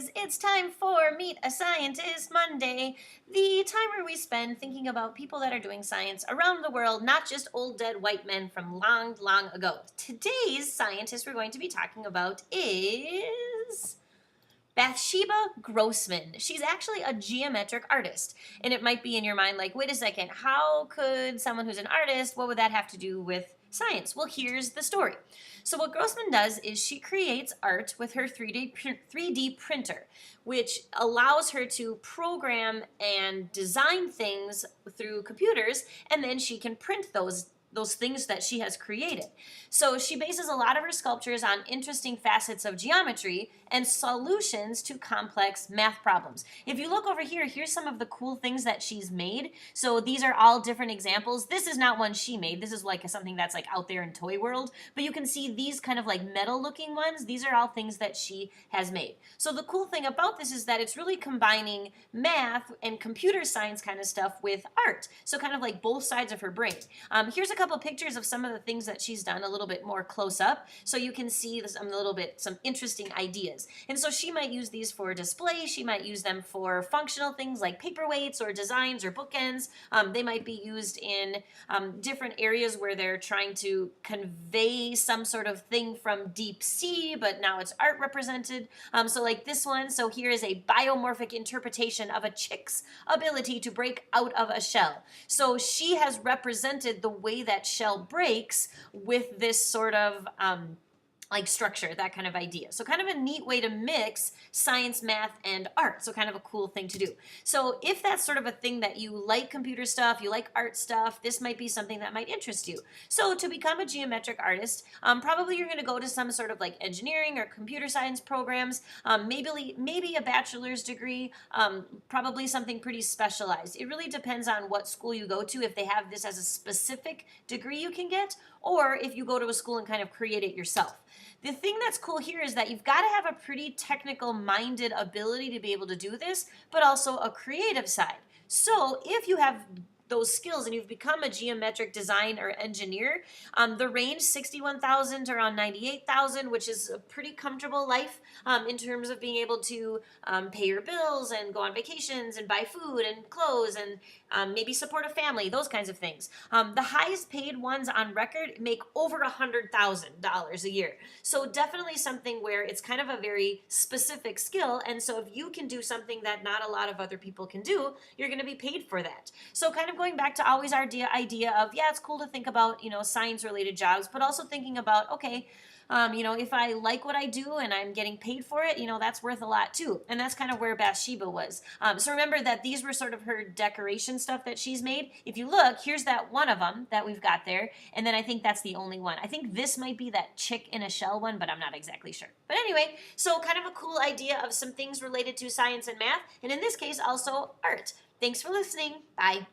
is. It's time for Meet a Scientist Monday, the time where we spend thinking about people that are doing science around the world, not just old dead white men from long, long ago. Today's scientist we're going to be talking about is Bathsheba Grossman. She's actually a geometric artist. And it might be in your mind like, wait a second, how could someone who's an artist, what would that have to do with science? Well, here's the story. So what Grossman does is she creates art with her 3D printer, which allows her to program and design things through computers, and then she can print those things that she has created. So she bases a lot of her sculptures on interesting facets of geometry and solutions to complex math problems. If you look over here, here's some of the cool things that she's made. So these are all different examples. This is not one she made. This is like something that's like out there in Toy World. But you can see these kind of like metal looking ones. These are all things that she has made. So the cool thing about this is that it's really combining math and computer science kind of stuff with art. So kind of like both sides of her brain. Here's a couple pictures of some of the things that she's done a little bit more close up, so you can see this, some interesting ideas. And so she might use these for display. She might use them for functional things like paperweights or designs or bookends. They might be used in different areas where they're trying to convey some sort of thing from deep sea, but now it's art represented. So like this one, so here is a biomorphic interpretation of a chick's ability to break out of a shell. So she has represented the way that shell breaks with this sort of like structure, that kind of idea. So kind of a neat way to mix science, math, and art. So kind of a cool thing to do. So if that's sort of a thing that you like computer stuff, you like art stuff, this might be something that might interest you. So to become a geometric artist, probably you're going to go to some sort of like engineering or computer science programs, maybe a bachelor's degree, probably something pretty specialized. It really depends on what school you go to, if they have this as a specific degree you can get, or if you go to a school and kind of create it yourself. The thing that's cool here is that you've got to have a pretty technical minded ability to be able to do this, but also a creative side. So if you have those skills and you've become a geometric design or engineer, the range 61,000 to around 98,000, which is a pretty comfortable life in terms of being able to pay your bills and go on vacations and buy food and clothes and maybe support a family, those kinds of things. The highest paid ones on record make over $100,000 a year. So definitely something where it's kind of a very specific skill. And so if you can do something that not a lot of other people can do, you're going to be paid for that. So kind of going back to always our idea of, yeah, it's cool to think about, science related jobs, but also thinking about, okay, if I like what I do and I'm getting paid for it, that's worth a lot too. And that's kind of where Bathsheba was. So remember that these were sort of her decoration stuff that she's made. If you look, here's that one of them that we've got there. And then I think that's the only one. I think this might be that chick in a shell one, but I'm not exactly sure. But anyway, so kind of a cool idea of some things related to science and math. And in this case, also art. Thanks for listening. Bye.